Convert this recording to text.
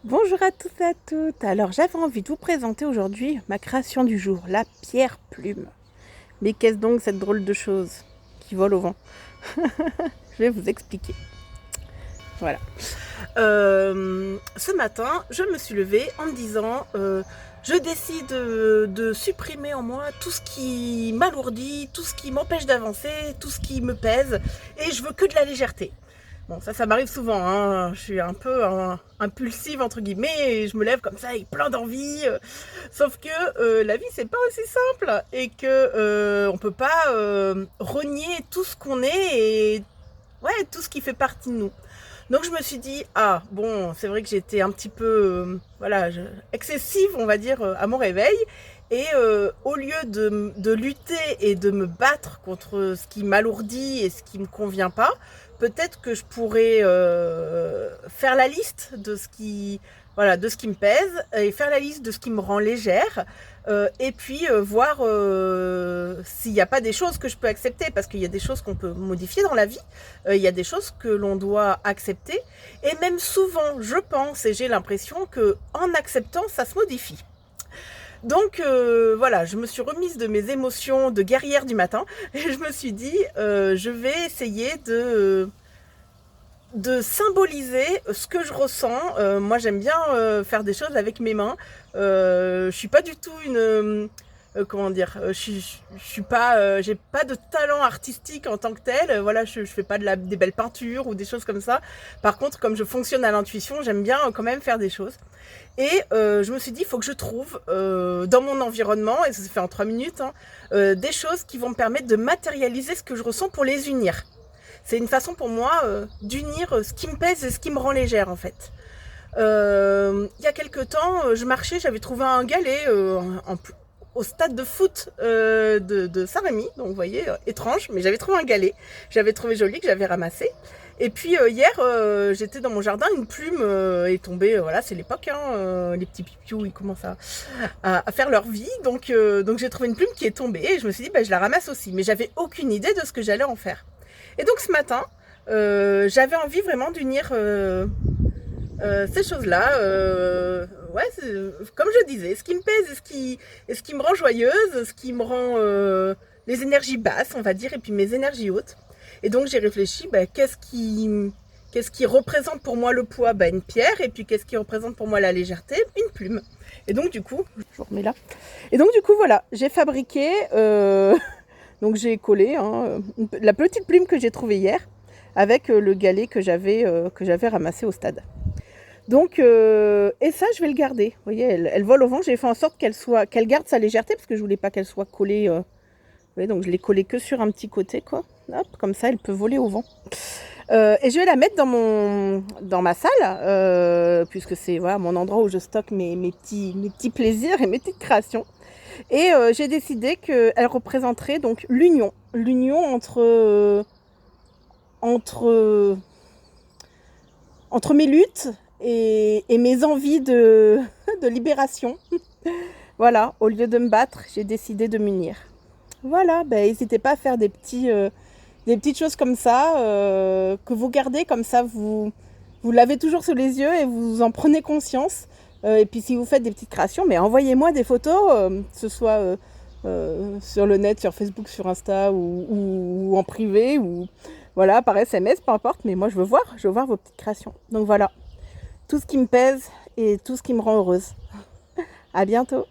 Bonjour à tous et à toutes. Alors j'avais envie de vous présenter aujourd'hui ma création du jour, la pierre plume. Mais qu'est-ce donc cette drôle de chose qui vole au vent? Je vais vous expliquer. Voilà. Ce matin, je me suis levée en me disant je décide de supprimer en moi tout ce qui m'alourdit, tout ce qui m'empêche d'avancer, tout ce qui me pèse, et je veux que de la légèreté. Bon, ça m'arrive souvent, hein. Je suis un peu impulsive, entre guillemets, et je me lève comme ça avec plein d'envie. Sauf que la vie, c'est pas aussi simple, et que on peut pas renier tout ce qu'on est, et ouais, tout ce qui fait partie de nous. Donc je me suis dit, ah bon, c'est vrai que j'étais un petit peu excessive, on va dire, à mon réveil. Et au lieu de lutter et de me battre contre ce qui m'alourdit et ce qui me convient pas, peut-être que je pourrais faire la liste de ce qui, voilà, de ce qui me pèse, et faire la liste de ce qui me rend légère, et puis voir s'il n'y a pas des choses que je peux accepter, parce qu'il y a des choses qu'on peut modifier dans la vie, il y a des choses que l'on doit accepter, et même souvent, je pense et j'ai l'impression que en acceptant, ça se modifie. Donc voilà, je me suis remise de mes émotions de guerrière du matin, et je me suis dit, je vais essayer de symboliser ce que je ressens. Moi, j'aime bien faire des choses avec mes mains. Je suis pas du tout une comment dire, je suis pas, j'ai pas de talent artistique en tant que tel. Voilà, je fais pas des belles peintures ou des choses comme ça. Par contre, comme je fonctionne à l'intuition, j'aime bien quand même faire des choses. Et je me suis dit, il faut que je trouve dans mon environnement, et ça se fait en 3 minutes, hein, des choses qui vont me permettre de matérialiser ce que je ressens pour les unir. C'est une façon pour moi d'unir ce qui me pèse et ce qui me rend légère, en fait. Il y a quelques temps, je marchais, j'avais trouvé un galet au stade de foot de Saint-Rémy. Donc vous voyez, étrange, mais j'avais trouvé un galet. J'avais trouvé joli, que j'avais ramassé. Et puis hier, j'étais dans mon jardin, une plume est tombée. Voilà, c'est l'époque, hein, les petits pipious, ils commencent à faire leur vie. Donc j'ai trouvé une plume qui est tombée, et je me suis dit, bah, je la ramasse aussi. Mais j'avais aucune idée de ce que j'allais en faire. Et donc ce matin, j'avais envie vraiment d'unir ces choses-là. Ouais, comme je disais, ce qui me pèse et ce qui me rend joyeuse, ce qui me rend les énergies basses, on va dire, et puis mes énergies hautes. Et donc j'ai réfléchi, bah, qu'est-ce qui représente pour moi le poids? Bah, une pierre. Et puis qu'est-ce qui représente pour moi la légèreté? Une plume. Et donc du coup, je vous remets là. Et donc du coup, voilà, j'ai fabriqué... donc j'ai collé la petite plume que j'ai trouvée hier avec le galet que j'avais ramassé au stade. Donc et ça, je vais le garder. Vous voyez, elle vole au vent. J'ai fait en sorte qu'elle garde sa légèreté, parce que je voulais pas qu'elle soit collée. Vous voyez, donc je l'ai collée que sur un petit côté, quoi. Hop, comme ça, elle peut voler au vent. Et je vais la mettre dans ma salle, puisque c'est voilà, mon endroit où je stocke mes petits plaisirs et mes petites créations. Et j'ai décidé qu'elle représenterait donc l'union entre mes luttes et mes envies de libération. Voilà, au lieu de me battre, j'ai décidé de m'unir. Voilà, ben, n'hésitez pas à faire des petites choses comme ça, que vous gardez, comme ça vous l'avez toujours sous les yeux et vous en prenez conscience. Et puis si vous faites des petites créations, mais envoyez-moi des photos, que ce soit sur le net, sur Facebook, sur Insta, ou en privé, ou voilà, par SMS, peu importe. Mais moi je veux voir vos petites créations. Donc voilà, tout ce qui me pèse et tout ce qui me rend heureuse. À bientôt.